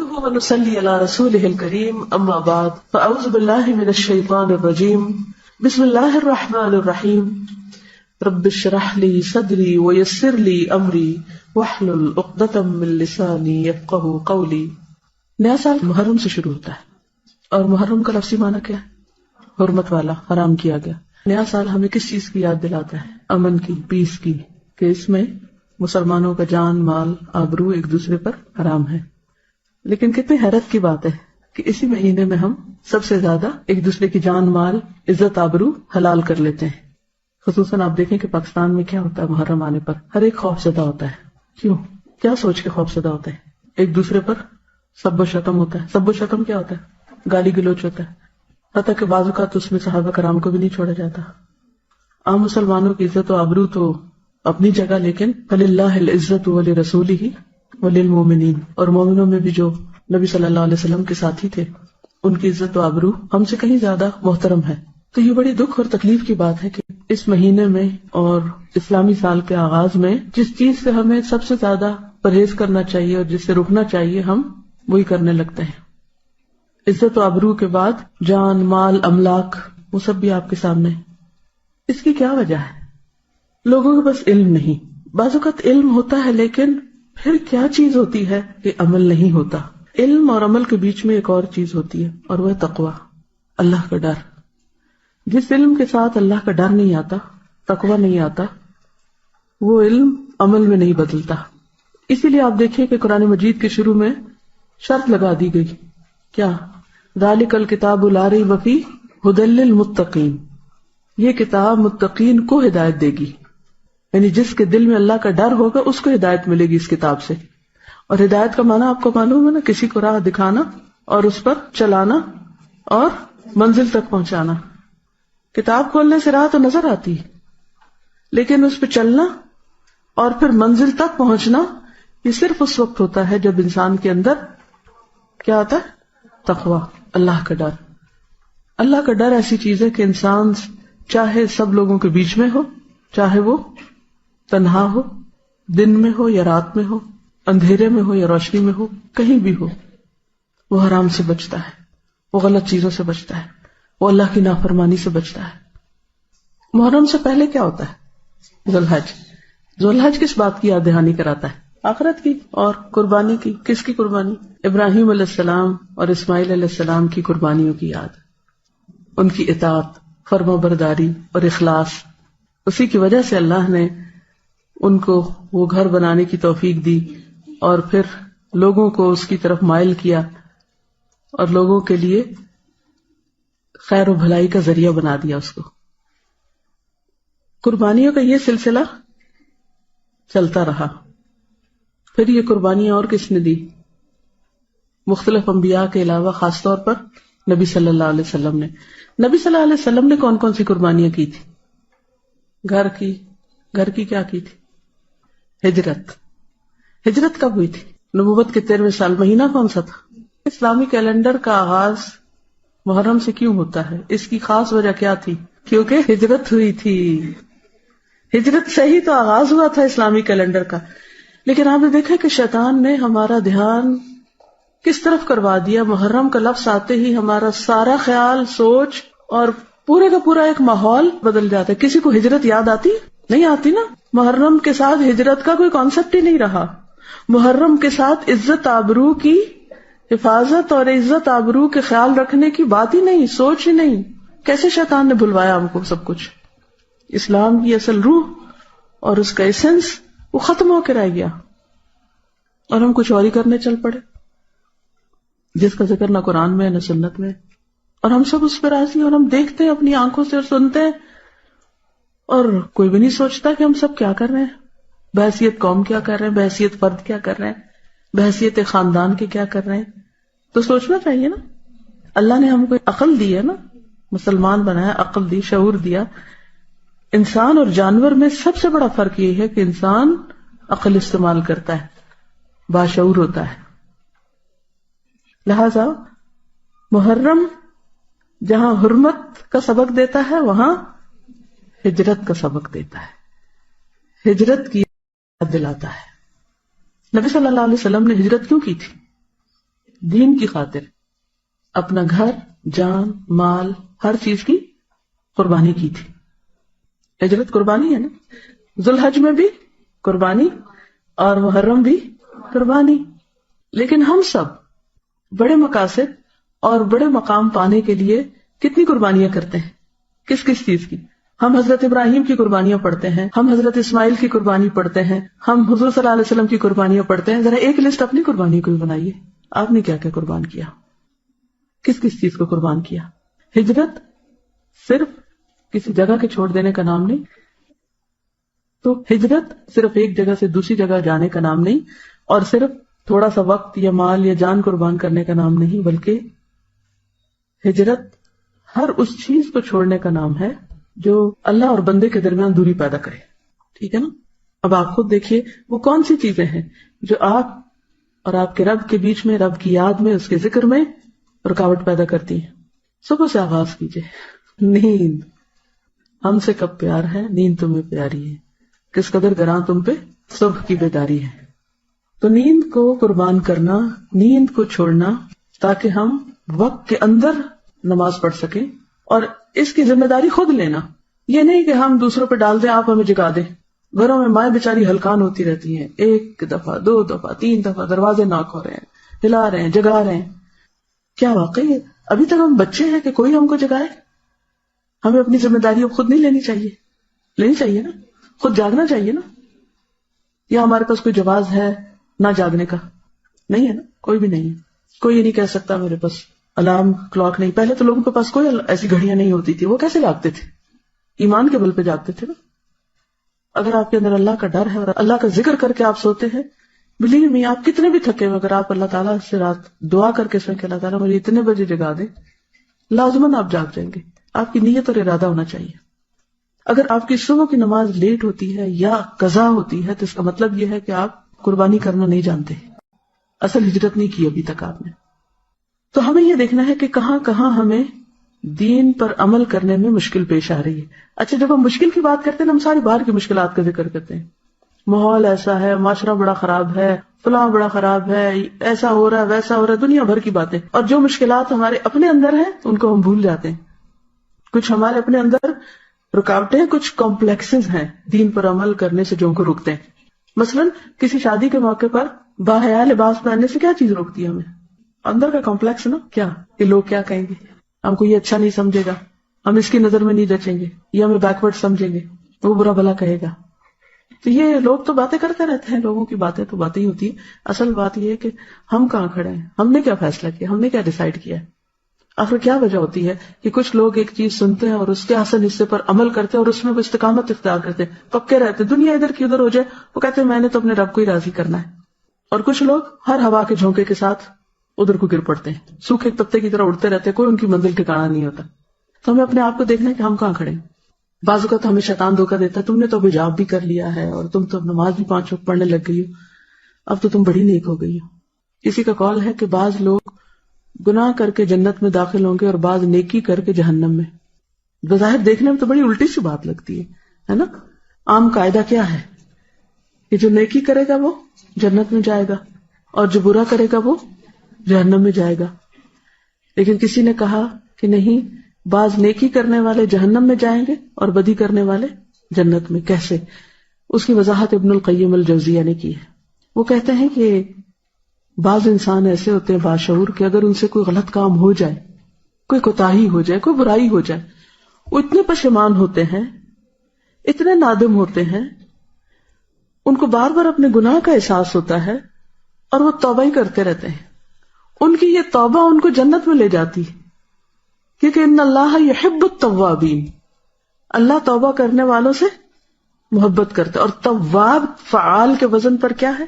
نحمده ونصلي على رسوله الكريم اما بعد فاعوذ بالله من الشيطان الرجيم بسم الله الرحمن الرحيم رب اشرح لي صدري ويسر لي امري واحلل عقدة من لساني يفقهوا قولي. نیا سال محرم سے شروع ہوتا ہے اور محرم کا لفظی معنی کیا ہے؟ حرمت والا، حرام کیا گیا. نیا سال ہمیں کس چیز کی یاد دلاتا ہے؟ امن کی، پیس کی، کہ اس میں مسلمانوں کا جان، مال، آبرو ایک دوسرے پر حرام ہے. لیکن کتنی حیرت کی بات ہے کہ اسی مہینے میں ہم سب سے زیادہ ایک دوسرے کی جان، مال، عزت، آبرو حلال کر لیتے ہیں. خصوصاً آپ دیکھیں کہ پاکستان میں کیا ہوتا ہے محرم آنے پر، ہر ایک خوف زدہ ہوتا ہے. کیوں؟ کیا سوچ کے خوف زدہ ہوتا ہے؟ ایک دوسرے پر سب و شتم ہوتا ہے. سب و شتم کیا ہوتا ہے؟ گالی گلوچ ہوتا ہے. حتیٰ کہ بعض اوقات اس میں صحابہ کرام کو بھی نہیں چھوڑا جاتا. عام مسلمانوں کی عزت و آبرو تو اپنی جگہ، لیکن فَلِلَّهِ الْعِزَّةُ وَلِرَسُولِهِ وَلِلْمُؤْمِنِينَ، اور مومنوں میں بھی جو نبی صلی اللہ علیہ وسلم کے ساتھی تھے ان کی عزت و آبرو ہم سے کہیں زیادہ محترم ہے. تو یہ بڑی دکھ اور تکلیف کی بات ہے کہ اس مہینے میں اور اسلامی سال کے آغاز میں جس چیز سے ہمیں سب سے زیادہ پرہیز کرنا چاہیے اور جس سے رکنا چاہیے ہم وہی کرنے لگتے ہیں. عزت و آبرو کے بعد جان، مال، املاک، وہ سب بھی آپ کے سامنے. اس کی کیا وجہ ہے؟ لوگوں کے پاس علم نہیں. بعض اوقات علم ہوتا ہے لیکن پھر کیا چیز ہوتی ہے کہ عمل نہیں ہوتا. علم اور عمل کے بیچ میں ایک اور چیز ہوتی ہے اور وہ ہے تقویٰ، اللہ کا ڈر. جس علم کے ساتھ اللہ کا ڈر نہیں آتا، تقویٰ نہیں آتا، وہ علم عمل میں نہیں بدلتا. اسی لیے آپ دیکھیں کہ قرآن مجید کے شروع میں شرط لگا دی گئی، کیا؟ ذالک الکتاب لا ریب فیہ ھدی للمتقین، یہ کتاب متقین کو ہدایت دے گی. یعنی جس کے دل میں اللہ کا ڈر ہوگا اس کو ہدایت ملے گی اس کتاب سے. اور ہدایت کا معنی آپ کو معلوم ہے نا، کسی کو راہ دکھانا اور اس پر چلانا اور منزل تک پہنچانا. کتاب کھولنے سے راہ تو نظر آتی ہے لیکن اس پہ چلنا اور پھر منزل تک پہنچنا یہ صرف اس وقت ہوتا ہے جب انسان کے اندر کیا آتا ہے؟ تقویٰ، اللہ کا ڈر. اللہ کا ڈر ایسی چیز ہے کہ انسان چاہے سب لوگوں کے بیچ میں ہو، چاہے وہ تنہا ہو، دن میں ہو یا رات میں ہو، اندھیرے میں ہو یا روشنی میں ہو، کہیں بھی ہو، وہ حرام سے بچتا ہے، وہ غلط چیزوں سے بچتا ہے، وہ اللہ کی نافرمانی سے بچتا ہے. محرم سے پہلے کیا ہوتا ہے؟ ذو الحج. ذو الحج کس بات کی یاد دہانی کراتا ہے؟ آخرت کی اور قربانی کی. کس کی قربانی؟ ابراہیم علیہ السلام اور اسماعیل علیہ السلام کی قربانیوں کی یاد، ان کی اطاعت، فرما برداری اور اخلاص. اسی کی وجہ سے اللہ نے ان کو وہ گھر بنانے کی توفیق دی اور پھر لوگوں کو اس کی طرف مائل کیا اور لوگوں کے لیے خیر و بھلائی کا ذریعہ بنا دیا اس کو. قربانیوں کا یہ سلسلہ چلتا رہا. پھر یہ قربانیاں اور کس نے دی؟ مختلف انبیاء کے علاوہ خاص طور پر نبی صلی اللہ علیہ وسلم نے. نبی صلی اللہ علیہ وسلم نے کون کون سی قربانیاں کی تھی؟ گھر کی کیا کی تھی؟ ہجرت. ہجرت کب ہوئی تھی؟ نبوت کے 13ویں سال. مہینہ کون سا تھا؟ اسلامی کیلنڈر کا آغاز محرم سے کیوں ہوتا ہے؟ اس کی خاص وجہ کیا تھی؟ کیونکہ ہجرت ہوئی تھی. ہجرت سے ہی تو آغاز ہوا تھا اسلامی کیلنڈر کا. لیکن آپ نے دیکھا کہ شیطان نے ہمارا دھیان کس طرف کروا دیا؟ محرم کا لفظ آتے ہی ہمارا سارا خیال، سوچ اور پورے کا پورا ایک ماحول بدل جاتا ہے. کسی کو ہجرت یاد آتی؟ نہیں آتی نا. محرم کے ساتھ ہجرت کا کوئی کانسیپٹ ہی نہیں رہا. محرم کے ساتھ عزت آبرو کی حفاظت اور عزت آبرو کے خیال رکھنے کی بات ہی نہیں، سوچ ہی نہیں. کیسے شیطان نے بھلوایا ہم کو سب کچھ؟ اسلام کی اصل روح اور اس کا ایسنس وہ ختم ہو کے رہ گیا اور ہم کچھ اور ہی کرنے چل پڑے جس کا ذکر نہ قرآن میں نہ سنت میں. اور ہم سب اس پہ راضی اور ہم دیکھتے ہیں اپنی آنکھوں سے اور سنتے ہیں اور کوئی بھی نہیں سوچتا کہ ہم سب کیا کر رہے ہیں. بحیثیت قوم کیا کر رہے ہیں، بحیثیت فرد کیا کر رہے ہیں، بحیثیت خاندان کے کیا کر رہے ہیں. تو سوچنا چاہیے نا. اللہ نے ہم کو عقل دی ہے نا، مسلمان بنایا، عقل دی، شعور دیا. انسان اور جانور میں سب سے بڑا فرق یہ ہے کہ انسان عقل استعمال کرتا ہے، باشعور ہوتا ہے. لہذا محرم جہاں حرمت کا سبق دیتا ہے وہاں ہجرت کا سبق دیتا ہے، ہجرت کی یاد دلاتا ہے. نبی صلی اللہ علیہ وسلم نے ہجرت کیوں کی تھی؟ دین کی خاطر اپنا گھر، جان، مال، ہر چیز کی قربانی کی تھی. ہجرت قربانی ہے نا. ذوالحج میں بھی قربانی اور محرم بھی قربانی. لیکن ہم سب بڑے مقاصد اور بڑے مقام پانے کے لیے کتنی قربانیاں کرتے ہیں. کس کس چیز کی؟ ہم حضرت ابراہیم کی قربانیاں پڑھتے ہیں، ہم حضرت اسماعیل کی قربانی پڑھتے ہیں، ہم حضور صلی اللہ علیہ وسلم کی قربانیاں پڑھتے ہیں. ذرا ایک لسٹ اپنی قربانی کو بھی بنائیے. آپ نے کیا کیا قربان کیا؟ کس کس چیز کو قربان کیا؟ ہجرت صرف کسی جگہ کے چھوڑ دینے کا نام نہیں. تو ہجرت صرف ایک جگہ سے دوسری جگہ جانے کا نام نہیں، اور صرف تھوڑا سا وقت یا مال یا جان قربان کرنے کا نام نہیں، بلکہ ہجرت ہر اس چیز کو چھوڑنے کا نام ہے جو اللہ اور بندے کے درمیان دوری پیدا کرے. ٹھیک ہے نا. اب آپ خود دیکھیے وہ کون سی چیزیں ہیں جو آپ اور آپ کے رب کے بیچ میں، رب کی یاد میں، اس کے ذکر میں رکاوٹ پیدا کرتی ہیں. صبح سے آغاز کیجیے. نیند. ہم سے کب پیار ہے، نیند تمہیں پیاری ہے، کس قدر گراں تم پہ صبح کی بیداری ہے. تو نیند کو قربان کرنا، نیند کو چھوڑنا تاکہ ہم وقت کے اندر نماز پڑھ سکیں، اور اس کی ذمہ داری خود لینا. یہ نہیں کہ ہم دوسروں پہ ڈال دیں، آپ ہمیں جگا دیں. گھروں میں مائیں بیچاری ہلکان ہوتی رہتی ہیں، ایک دفعہ، دو دفعہ، تین دفعہ دروازے ناک ہو رہے ہیں، ہلا رہے ہیں، جگا رہے ہیں. کیا واقعی ہے ابھی تک ہم بچے ہیں کہ کوئی ہم کو جگائے؟ ہمیں اپنی ذمہ داری اب خود نہیں لینی چاہیے نا. خود جاگنا چاہیے نا. یا ہمارے پاس کوئی جواز ہے نہ جاگنے کا؟ نہیں ہے نا، کوئی بھی نہیں ہے. کوئی یہ نہیں کہہ سکتا میرے پاس الارم کلاک نہیں. پہلے تو لوگوں کے پاس کوئی ایسی گھڑیاں نہیں ہوتی تھی، وہ کیسے جاگتے تھے؟ ایمان کے بل پہ جاگتے تھے نا. اگر آپ کے اندر اللہ کا ڈر ہے اور اللہ کا ذکر کر کے آپ سوتے ہیں، بلیو می، آپ کتنے بھی تھکے ہوئے اگر آپ اللہ تعالیٰ سے رات دعا کر کے سوئیں کہ اللہ تعالیٰ مجھے اتنے بجے جگا دے، لازماً آپ جاگ جائیں گے. آپ کی نیت اور ارادہ ہونا چاہیے. اگر آپ کی صبح کی نماز لیٹ ہوتی ہے یا قضا ہوتی ہے تو اس کا مطلب یہ ہے کہ آپ قربانی کرنا نہیں جانتے، اصل ہجرت نہیں کی ابھی تک آپ نے. تو ہمیں یہ دیکھنا ہے کہ کہاں کہاں ہمیں دین پر عمل کرنے میں مشکل پیش آ رہی ہے. اچھا، جب ہم مشکل کی بات کرتے ہیں ہم ساری باہر کی مشکلات کا ذکر کرتے ہیں. ماحول ایسا ہے، معاشرہ بڑا خراب ہے، فلاں بڑا خراب ہے، ایسا ہو رہا ہے، ویسا ہو رہا ہے، دنیا بھر کی باتیں. اور جو مشکلات ہمارے اپنے اندر ہیں ان کو ہم بھول جاتے ہیں. کچھ ہمارے اپنے اندر رکاوٹیں، کچھ کمپلیکسز ہیں دین پر عمل کرنے سے جو ان کو روکتے ہیں. مثلاً کسی شادی کے موقع پر باحیا لباس پہننے سے کیا چیز روکتی ہے ہمیں؟ اندر کا کمپلیکس نا. کیا کہ لوگ کیا کہیں گے، ہم کو یہ اچھا نہیں سمجھے گا، ہم اس کی نظر میں نہیں جچیں گے، یہ ہمیں بیکورڈ سمجھیں گے، وہ برا بھلا کہے گا. تو یہ لوگ تو باتیں کرتے رہتے ہیں، لوگوں کی باتیں تو باتیں ہی ہوتی ہیں. اصل بات یہ ہے کہ ہم کہاں کھڑے ہیں، ہم نے کیا فیصلہ کیا، ہم نے کیا ڈیسائیڈ کیا ہے. آخر کیا وجہ ہوتی ہے کہ کچھ لوگ ایک چیز سنتے ہیں اور اس کے حسن حصے پر عمل کرتے ہیں اور اس میں وہ استقامت اختیار کرتے ہیں، پکے رہتے ہیں. دنیا ادھر کی ادھر ہو جائے وہ کہتے ہیں میں نے تو اپنے رب کو ہی راضی کرنا ہے. اور کچھ لوگ ہر ہوا کے جھونکے کے ساتھ ادھر کو گر پڑتے ہیں، سوکھے پتے کی طرح اڑتے رہتے ہیں، کوئی ان کی منزل ٹھکانا نہیں ہوتا. تو ہمیں اپنے آپ کو دیکھنا ہے کہ ہم کہاں کھڑے ہیں. بعض اوقات ہمیں شیطان دھوکہ دیتا ہے، تم نے تو حجاب بھی کر لیا ہے اور تم تو نماز بھی 5 وقت پڑھنے لگ گئی ہو، اب تو تم بڑی نیک ہو گئی ہو. کسی کا قول ہے کہ بعض لوگ گناہ کر کے جنت میں داخل ہوں گے اور بعض نیکی کر کے جہنم میں. بظاہر دیکھنے میں تو بڑی الٹی سی بات لگتی ہے نا. عام قاعدہ کیا ہے کہ جو نیکی کرے گا وہ جنت میں جائے گا اور جو برا کرے گا وہ جہنم میں جائے گا. لیکن کسی نے کہا کہ نہیں، بعض نیکی کرنے والے جہنم میں جائیں گے اور بدی کرنے والے جنت میں. کیسے؟ اس کی وضاحت ابن القیم الجوزیہ نے کی ہے. وہ کہتے ہیں کہ بعض انسان ایسے ہوتے ہیں باشعور کہ اگر ان سے کوئی غلط کام ہو جائے، کوئی کوتاہی ہو جائے، کوئی برائی ہو جائے، وہ اتنے پشیمان ہوتے ہیں، اتنے نادم ہوتے ہیں، ان کو بار بار اپنے گناہ کا احساس ہوتا ہے اور وہ توبہ ہی کرتے رہتے ہیں. ان کی یہ توبہ ان کو جنت میں لے جاتی ہے، کیونکہ ان اللہ یحب التوابین، اللہ توبہ کرنے والوں سے محبت کرتا ہے. اور تواب فعال کے وزن پر کیا ہے؟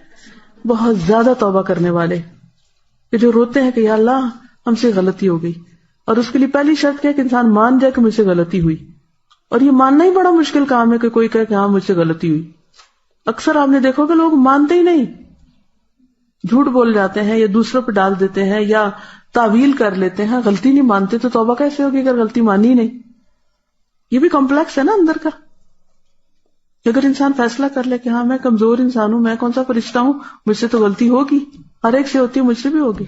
بہت زیادہ توبہ کرنے والے، کہ جو روتے ہیں کہ یا اللہ ہم سے غلطی ہو گئی. اور اس کے لیے پہلی شرط کیا کہ انسان مان جائے کہ مجھ سے غلطی ہوئی. اور یہ ماننا ہی بڑا مشکل کام ہے کہ کوئی کہے کہ ہاں مجھ سے غلطی ہوئی. اکثر آپ نے دیکھو کہ لوگ مانتے ہی نہیں، جھوٹ بول جاتے ہیں یا دوسروں پہ ڈال دیتے ہیں یا تعویل کر لیتے ہیں. غلطی نہیں مانتے تو توبہ کیسے ہوگی اگر غلطی مانی نہیں؟ یہ بھی کمپلیکس ہے نا اندر کا. اگر انسان فیصلہ کر لے کہ ہاں میں کمزور انسان ہوں، میں کون سا فرشتہ ہوں، مجھ سے تو غلطی ہوگی، ہر ایک سے ہوتی ہے، مجھ سے بھی ہوگی.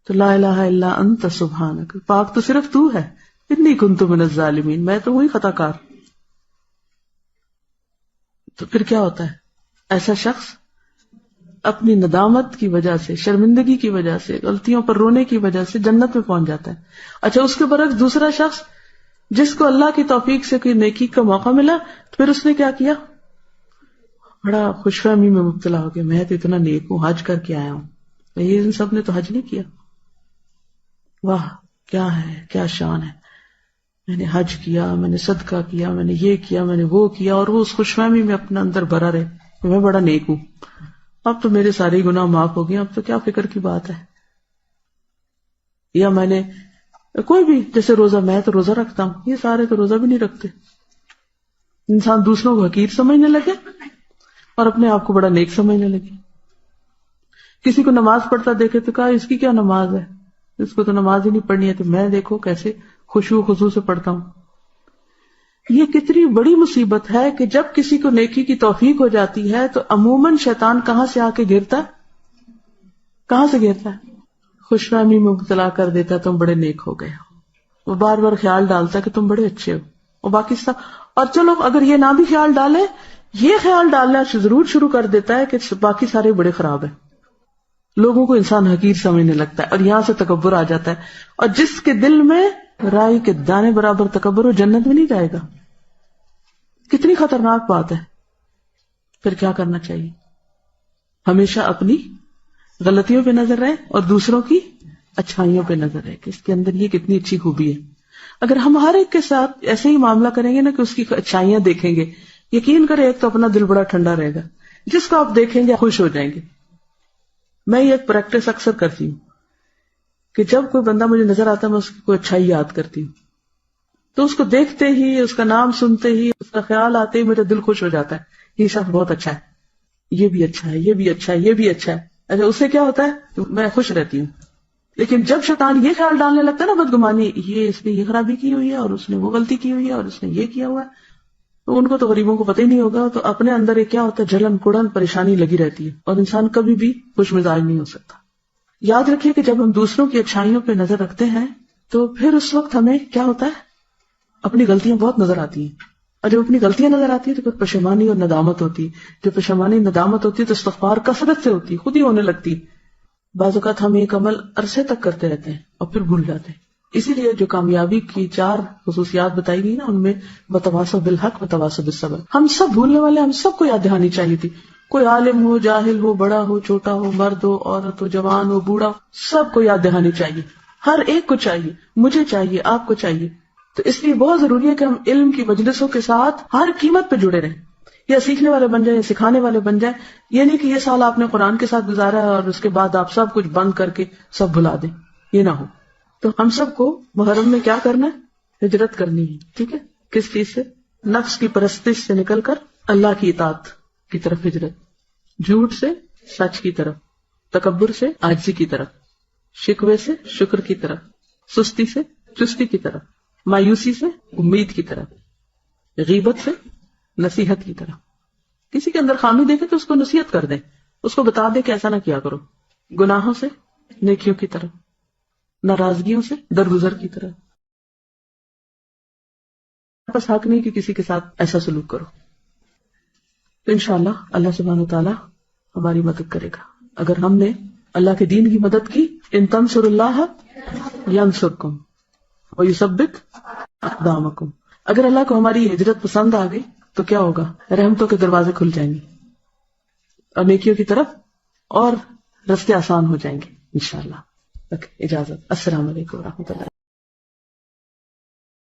تو لا الہ الا انت سبحانک، پاک تو صرف تو ہے، انی کنت من الظالمین، میں تو وہی خطا کار. تو پھر کیا ہوتا ہے؟ ایسا شخص اپنی ندامت کی وجہ سے، شرمندگی کی وجہ سے، غلطیوں پر رونے کی وجہ سے جنت میں پہنچ جاتا ہے. اچھا، اس کے برعکس دوسرا شخص جس کو اللہ کی توفیق سے کوئی نیکی کا موقع ملا، پھر اس نے کیا کیا؟ بڑا خوش فہمی میں مبتلا ہو گیا، میں تو اتنا نیک ہوں، حج کر کے آیا ہوں. یہ ان سب نے تو حج نہیں کیا. واہ کیا ہے، کیا شان ہے، میں نے حج کیا، میں نے صدقہ کیا، میں نے یہ کیا، میں نے وہ کیا، اور وہ اس خوش فہمی میں اپنے اندر بھرا رہے کہ میں بڑا نیک ہوں، اب تو میرے سارے گناہ معاف ہو گئے، اب تو کیا فکر کی بات ہے. یا میں نے کوئی بھی، جیسے روزہ، میں تو روزہ رکھتا ہوں، یہ سارے تو روزہ بھی نہیں رکھتے. انسان دوسروں کو حقیر سمجھنے لگے اور اپنے آپ کو بڑا نیک سمجھنے لگے. کسی کو نماز پڑھتا دیکھے تو کہا اس کی کیا نماز ہے، اس کو تو نماز ہی نہیں پڑھنی ہے، تو میں دیکھو کیسے خشوع خضوع سے پڑھتا ہوں. یہ کتنی بڑی مصیبت ہے کہ جب کسی کو نیکی کی توفیق ہو جاتی ہے تو عموماً شیطان کہاں سے آ کے گرتا ہے؟ کہاں سے گرتا ہے؟ خوش فہمی میں مبتلا کر دیتا ہے، تم بڑے نیک ہو گئے ہو. وہ بار بار خیال ڈالتا ہے کہ تم بڑے اچھے ہو، اور باقی سب. اور چلو اگر یہ نہ بھی خیال ڈالے، یہ خیال ڈالنا ضرور شروع کر دیتا ہے کہ باقی سارے بڑے خراب ہیں. لوگوں کو انسان حقیر سمجھنے لگتا ہے، اور یہاں سے تکبر آ جاتا ہے. اور جس کے دل میں رائی کے دانے برابر تکبر ہو، جنت میں نہیں جائے گا. کتنی خطرناک بات ہے. پھر کیا کرنا چاہیے؟ ہمیشہ اپنی غلطیوں پہ نظر رہے اور دوسروں کی اچھائیوں پہ نظر رہے کہ اس کے اندر یہ کتنی اچھی خوبی ہے. اگر ہم ہر ایک کے ساتھ ایسے ہی معاملہ کریں گے نا کہ اس کی اچھائیاں دیکھیں گے، یقین کرے ایک تو اپنا دل بڑا ٹھنڈا رہے گا، جس کو آپ دیکھیں گے خوش ہو جائیں گے. میں یہ ایک پریکٹس اکثر کرتی ہوں کہ جب کوئی بندہ مجھے نظر آتا ہے میں اس کی کوئی اچھائی یاد کرتی ہوں، تو اس کو دیکھتے ہی، اس کا نام سنتے ہی، اس کا خیال آتے ہی میرا دل خوش ہو جاتا ہے، یہ شخص بہت اچھا ہے، یہ بھی اچھا ہے، یہ بھی اچھا ہے، یہ بھی اچھا ہے. اچھا، اس سے کیا ہوتا ہے؟ میں خوش رہتی ہوں. لیکن جب شیطان یہ خیال ڈالنے لگتا ہے نا بدگمانی، یہ اس نے یہ خرابی کی ہوئی ہے، اور اس نے وہ غلطی کی ہوئی ہے، اور اس نے یہ کیا ہوا ہے، تو ان کو تو غریبوں کو پتہ ہی نہیں ہوگا. تو اپنے اندر ایک کیا ہوتا ہے، جلن کڑن پریشانی لگی رہتی ہے، اور انسان کبھی بھی خوش مزاج نہیں ہو سکتا. یاد رکھیے کہ جب ہم دوسروں کی اچھائیوں پہ نظر رکھتے ہیں تو پھر اس وقت ہمیں کیا ہوتا ہے، اپنی غلطیاں بہت نظر آتی ہیں. اور جب اپنی غلطیاں نظر آتی ہیں تو پھر پشیمانی اور ندامت ہوتی ہے. جو پشیمانی ندامت ہوتی ہے تو استغفار کثرت سے ہوتی ہے، خود ہی ہونے لگتی. بعض اوقات ہم ایک عمل عرصے تک کرتے رہتے ہیں اور پھر بھول جاتے ہیں. اسی لیے جو کامیابی کی 4 خصوصیات بتائی گئی نا، ان میں بتواصوا بالحق بتواصوا بالصبر. ہم سب بھولنے والے، ہم سب کو یاد دہانی چاہیے تھی. کوئی عالم ہو، جاہل ہو، بڑا ہو، چھوٹا ہو، مرد ہو، عورت ہو، جوان ہو، بوڑھا ہو، سب کو یاد دہانی چاہیے. ہر ایک کو چاہیے، مجھے چاہیے، آپ کو چاہیے. تو اس لیے بہت ضروری ہے کہ ہم علم کی مجلسوں کے ساتھ ہر قیمت پہ جڑے رہیں، یا سیکھنے والے بن جائیں یا سکھانے والے بن جائیں. یہ نہیں کہ یہ سال آپ نے قرآن کے ساتھ گزارا ہے اور اس کے بعد آپ سب کچھ بند کر کے سب بھلا دیں، یہ نہ ہو. تو ہم سب کو محرم میں کیا کرنا ہے؟ ہجرت کرنی ہے. ٹھیک ہے؟ کس چیز سے؟ نفس کی پرستش سے نکل کر اللہ کی اطاعت کی طرف ہجرت، جھوٹ سے سچ کی طرف، تکبر سے عاجزی کی طرف، شکوے سے شکر کی طرف، سستی سے چستی کی طرف، مایوسی سے امید کی طرف، غیبت سے نصیحت کی طرف. کسی کے اندر خامی دیکھے تو اس کو نصیحت کر دیں، اس کو بتا دیں کہ ایسا نہ کیا کرو. گناہوں سے نیکیوں کی طرف، ناراضگیوں سے درگزر کی طرف. بس حق نہیں کہ کسی کے ساتھ ایسا سلوک کرو. تو انشاءاللہ اللہ سبحانہ وتعالی ہماری مدد کرے گا. اگر ہم نے اللہ کے دین کی مدد کی، ان تنصروا اللہ ینصرکم ویثبت اقدامکم. اگر اللہ کو ہماری ہجرت پسند آ گئی تو کیا ہوگا؟ رحمتوں کے دروازے کھل جائیں گے اور نیکیوں کی طرف اور رستے آسان ہو جائیں گے انشاءاللہ. اجازت. السلام علیکم ورحمۃ اللہ.